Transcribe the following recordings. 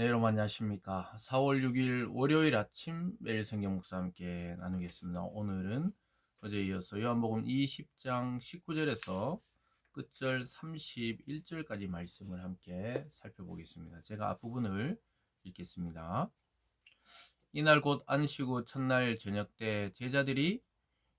네, 여러분 안녕하십니까. 4월 6일 월요일 아침 매일 성경 묵사 함께 나누겠습니다. 오늘은 어제에 이어서 요한복음 20장 19절에서 끝절 31절까지 말씀을 함께 살펴보겠습니다. 제가 앞부분을 읽겠습니다. 이날 곧 안식 후 첫날 저녁 때 제자들이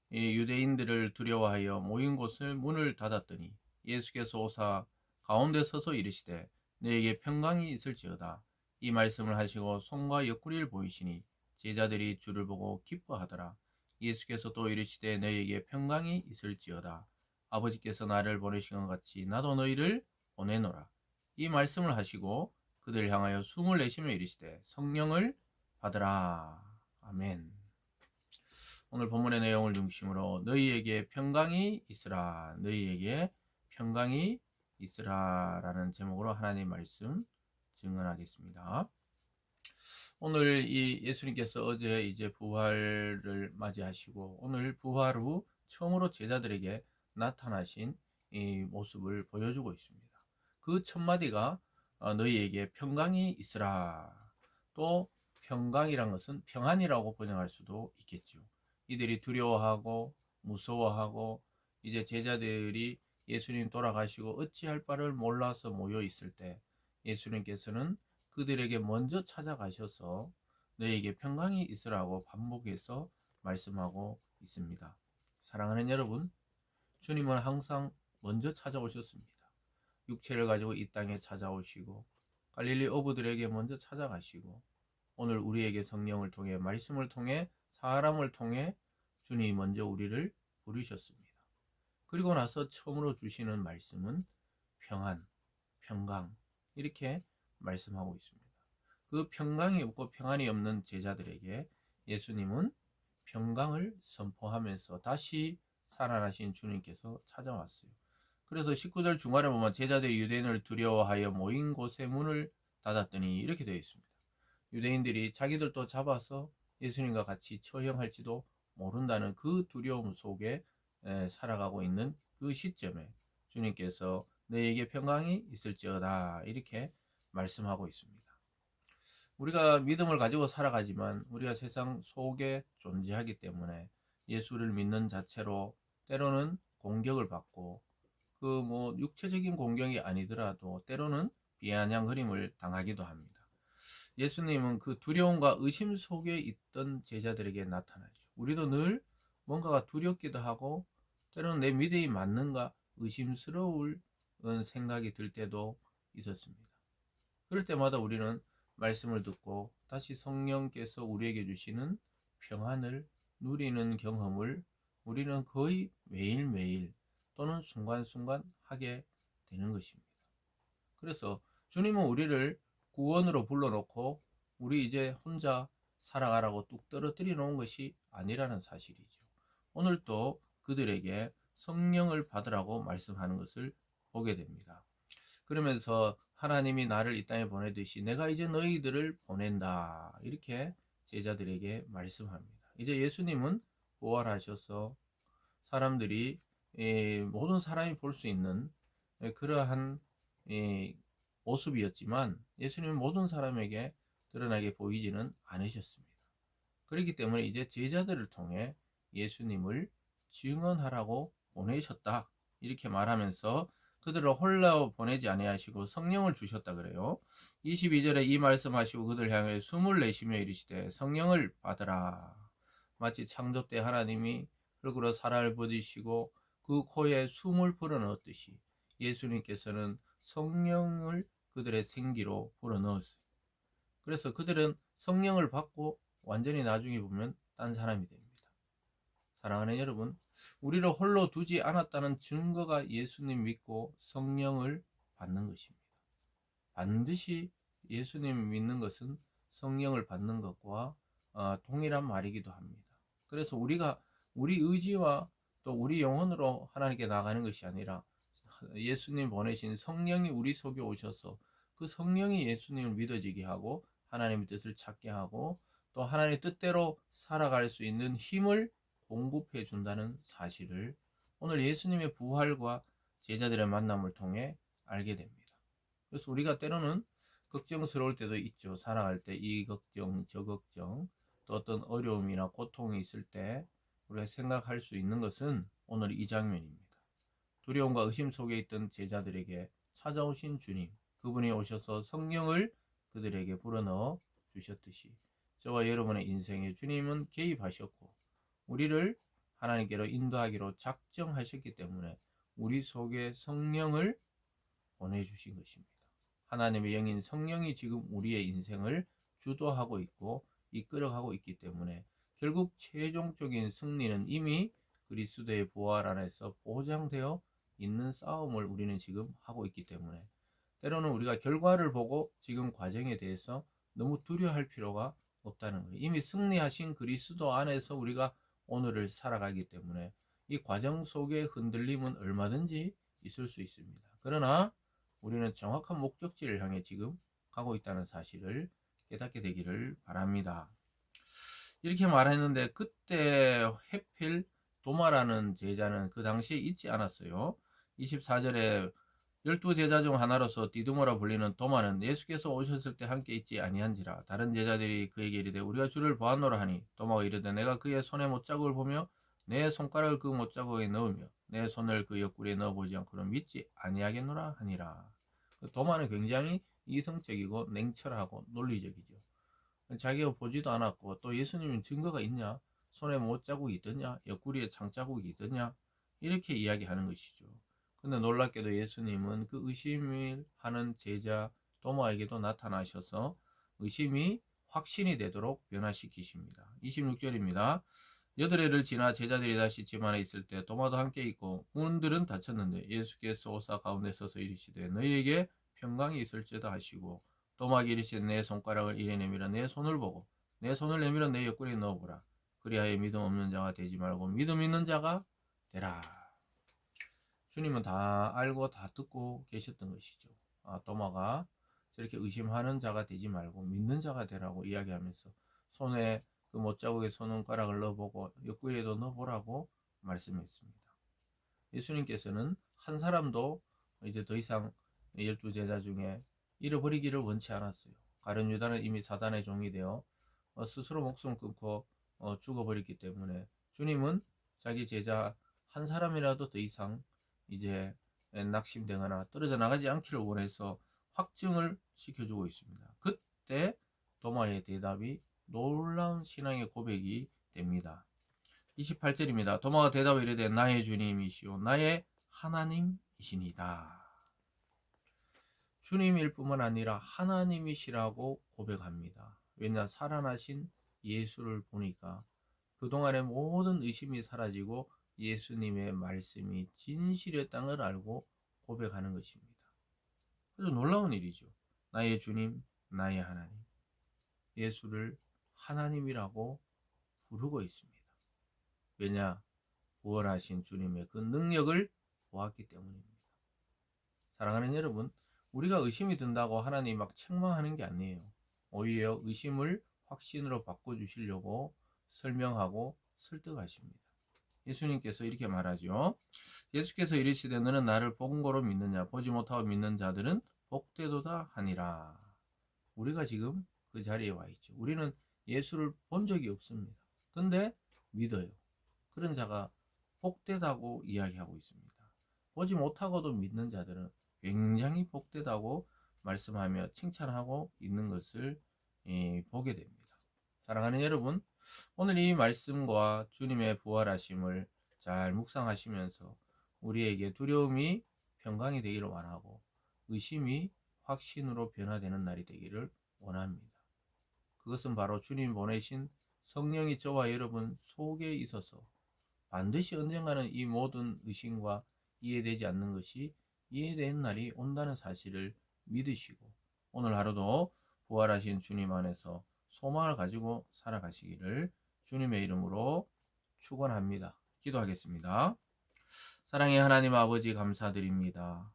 이 유대인들을 두려워하여 모인 곳을 문을 닫았더니 예수께서 오사 가운데 서서 이르시되 너에게 평강이 있을지어다. 이 말씀을 하시고 손과 옆구리를 보이시니 제자들이 주를 보고 기뻐하더라. 예수께서 또 이르시되 너에게 평강이 있을지어다. 아버지께서 나를 보내신 것 같이 나도 너희를 보내노라. 이 말씀을 하시고 그들 향하여 숨을 내쉬며 이르시되 성령을 받으라. 아멘. 오늘 본문의 내용을 중심으로 너희에게 평강이 있으라, 너희에게 평강이 있으라 라는 제목으로 하나님의 말씀 증언하겠습니다. 오늘 이 예수님께서 어제 이제 부활을 맞이하시고 오늘 부활 후 처음으로 제자들에게 나타나신 이 모습을 보여주고 있습니다. 그 첫 마디가 너희에게 평강이 있으라. 또 평강이란 것은 평안이라고 번역할 수도 있겠죠. 이들이 두려워하고 무서워하고 이제 제자들이 예수님 돌아가시고 어찌할 바를 몰라서 모여 있을 때 예수님께서는 그들에게 먼저 찾아가셔서 너에게 평강이 있으라고 반복해서 말씀하고 있습니다. 사랑하는 여러분, 주님은 항상 먼저 찾아오셨습니다. 육체를 가지고 이 땅에 찾아오시고 갈릴리 어부들에게 먼저 찾아가시고 오늘 우리에게 성령을 통해 말씀을 통해 사람을 통해 주님이 먼저 우리를 부르셨습니다. 그리고 나서 처음으로 주시는 말씀은 평안, 평강 이렇게 말씀하고 있습니다. 그 평강이 없고 평안이 없는 제자들에게 예수님은 평강을 선포하면서 다시 살아나신 주님께서 찾아왔어요. 그래서 19절 중간에 보면 제자들이 유대인을 두려워하여 모인 곳에 문을 닫았더니 이렇게 되어 있습니다. 유대인들이 자기들도 잡아서 예수님과 같이 처형할지도 모른다는 그 두려움 속에 살아가고 있는 그 시점에 주님께서 너에게 평강이 있을지어다 이렇게 말씀하고 있습니다. 우리가 믿음을 가지고 살아가지만 우리가 세상 속에 존재하기 때문에 예수를 믿는 자체로 때로는 공격을 받고 그 뭐 육체적인 공격이 아니더라도 때로는 비아냥거림을 당하기도 합니다. 예수님은 그 두려움과 의심 속에 있던 제자들에게 나타나죠. 우리도 늘 뭔가가 두렵기도 하고 때로는 내 믿음이 맞는가 의심스러울 생각이 들 때도 있었습니다. 그럴 때마다 우리는 말씀을 듣고 다시 성령께서 우리에게 주시는 평안을 누리는 경험을 우리는 거의 매일매일 또는 순간순간 하게 되는 것입니다. 그래서 주님은 우리를 구원으로 불러놓고 우리 이제 혼자 살아가라고 뚝 떨어뜨려 놓은 것이 아니라는 사실이죠. 오늘 또 그들에게 성령을 받으라고 말씀하는 것을 보게 됩니다. 그러면서 하나님이 나를 이 땅에 보내듯이 내가 이제 너희들을 보낸다 이렇게 제자들에게 말씀합니다. 이제 예수님은 부활하셔서 사람들이 모든 사람이 볼 수 있는 그러한 모습이었지만 예수님은 모든 사람에게 드러나게 보이지는 않으셨습니다. 그렇기 때문에 이제 제자들을 통해 예수님을 증언하라고 보내셨다 이렇게 말하면서 그들을 홀로 보내지 아니하시고 성령을 주셨다 그래요. 22절에 이 말씀하시고 그들 향해 숨을 내쉬며 이르시되 성령을 받으라. 마치 창조 때 하나님이 흙으로 사람을 부으시고 그 코에 숨을 불어넣었듯이 예수님께서는 성령을 그들의 생기로 불어넣었어요. 그래서 그들은 성령을 받고 완전히 나중에 보면 딴 사람이 됩니다. 사랑하는 여러분, 우리를 홀로 두지 않았다는 증거가 예수님 믿고 성령을 받는 것입니다. 반드시 예수님 믿는 것은 성령을 받는 것과 동일한 말이기도 합니다. 그래서 우리가 우리 의지와 또 우리 영혼으로 하나님께 나가는 것이 아니라 예수님 보내신 성령이 우리 속에 오셔서 그 성령이 예수님을 믿어지게 하고 하나님의 뜻을 찾게 하고 또 하나님의 뜻대로 살아갈 수 있는 힘을 공급해 준다는 사실을 오늘 예수님의 부활과 제자들의 만남을 통해 알게 됩니다. 그래서 우리가 때로는 걱정스러울 때도 있죠. 살아갈 때 이 걱정, 저 걱정, 또 어떤 어려움이나 고통이 있을 때 우리가 생각할 수 있는 것은 오늘 이 장면입니다. 두려움과 의심 속에 있던 제자들에게 찾아오신 주님, 그분이 오셔서 성령을 그들에게 불어넣어 주셨듯이 저와 여러분의 인생에 주님은 개입하셨고 우리를 하나님께로 인도하기로 작정하셨기 때문에 우리 속에 성령을 보내주신 것입니다. 하나님의 영인 성령이 지금 우리의 인생을 주도하고 있고 이끌어가고 있기 때문에 결국 최종적인 승리는 이미 그리스도의 부활 안에서 보장되어 있는 싸움을 우리는 지금 하고 있기 때문에 때로는 우리가 결과를 보고 지금 과정에 대해서 너무 두려워할 필요가 없다는 거예요. 이미 승리하신 그리스도 안에서 우리가 오늘을 살아가기 때문에 이 과정 속에 흔들림은 얼마든지 있을 수 있습니다. 그러나 우리는 정확한 목적지를 향해 지금 가고 있다는 사실을 깨닫게 되기를 바랍니다. 이렇게 말했는데 그때 해필 도마라는 제자는 그 당시에 있지 않았어요. 24절에 12제자 중 하나로서 디두모라 불리는 도마는 예수께서 오셨을 때 함께 있지 아니한지라. 다른 제자들이 그에게 이르되 우리가 주를 보았노라 하니 도마가 이르되 내가 그의 손에 못자국을 보며 내 손가락을 그 못자국에 넣으며 내 손을 그 옆구리에 넣어보지 않고는 믿지 아니하겠노라 하니라. 도마는 굉장히 이성적이고 냉철하고 논리적이죠. 자기가 보지도 않았고 또 예수님은 증거가 있냐? 손에 못자국이 있더냐? 옆구리에 창자국이 있더냐? 이렇게 이야기하는 것이죠. 근데 놀랍게도 예수님은 그 의심을 하는 제자 도마에게도 나타나셔서 의심이 확신이 되도록 변화시키십니다. 26절입니다. 여드레를 지나 제자들이 다시 집 안에 있을 때 도마도 함께 있고 문들은 닫혔는데 예수께서 오사 가운데 서서 이르시되 너희에게 평강이 있을지어다 하시고 도마에게 이르시되 내 손가락을 이래 내밀어 내 손을 보고 내 손을 내밀어 내 옆구리에 넣어보라. 그리하여 믿음 없는 자가 되지 말고 믿음 있는 자가 되라. 주님은 다 알고 다 듣고 계셨던 것이죠. 도마가 저렇게 의심하는 자가 되지 말고 믿는 자가 되라고 이야기하면서 손에 그 못자국에 손가락을 넣어보고 옆구리에도 넣어보라고 말씀했습니다. 예수님께서는 한 사람도 이제 더 이상 12제자 중에 잃어버리기를 원치 않았어요. 가룟 유다는 이미 사단의 종이 되어 스스로 목숨 끊고 죽어버렸기 때문에 주님은 자기 제자 한 사람이라도 더 이상 이제 낙심되거나 떨어져 나가지 않기를 원해서 확증을 시켜주고 있습니다. 그때 도마의 대답이 놀라운 신앙의 고백이 됩니다. 28절입니다. 도마가 대답을 이르되 나의 주님이시오 나의 하나님이시니다. 주님일 뿐만 아니라 하나님이시라고 고백합니다. 왜냐 살아나신 예수를 보니까 그동안의 모든 의심이 사라지고 예수님의 말씀이 진실이었다는 걸 알고 고백하는 것입니다. 아주 놀라운 일이죠. 나의 주님, 나의 하나님. 예수를 하나님이라고 부르고 있습니다. 왜냐? 부활하신 주님의 그 능력을 보았기 때문입니다. 사랑하는 여러분, 우리가 의심이 든다고 하나님 막 책망하는 게 아니에요. 오히려 의심을 확신으로 바꿔주시려고 설명하고 설득하십니다. 예수님께서 이렇게 말하죠. 예수께서 이르시되 너는 나를 본 거로 믿느냐 보지 못하고 믿는 자들은 복되도다 하니라. 우리가 지금 그 자리에 와 있죠. 우리는 예수를 본 적이 없습니다. 근데 믿어요. 그런 자가 복되다고 이야기하고 있습니다. 보지 못하고도 믿는 자들은 굉장히 복되다고 말씀하며 칭찬하고 있는 것을 보게 됩니다. 사랑하는 여러분, 오늘 이 말씀과 주님의 부활하심을 잘 묵상하시면서 우리에게 두려움이 평강이 되기를 원하고 의심이 확신으로 변화되는 날이 되기를 원합니다. 그것은 바로 주님 보내신 성령이 저와 여러분 속에 있어서 반드시 언젠가는 이 모든 의심과 이해되지 않는 것이 이해되는 날이 온다는 사실을 믿으시고 오늘 하루도 부활하신 주님 안에서 소망을 가지고 살아가시기를 주님의 이름으로 축원합니다. 기도하겠습니다. 사랑의 하나님 아버지 감사드립니다.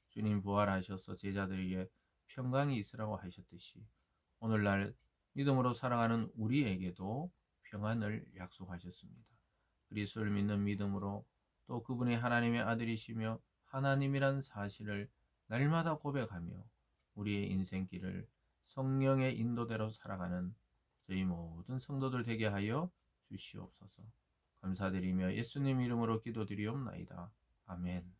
주님 부활하셔서 제자들에게 평강이 있으라고 하셨듯이 오늘날 믿음으로 살아가는 우리에게도 평안을 약속하셨습니다. 그리스도를 믿는 믿음으로 또 그분이 하나님의 아들이시며 하나님이란 사실을 날마다 고백하며 우리의 인생길을 성령의 인도대로 살아가는 저희 모든 성도들 되게 하여 주시옵소서. 감사드리며 예수님 이름으로 기도드리옵나이다. 아멘.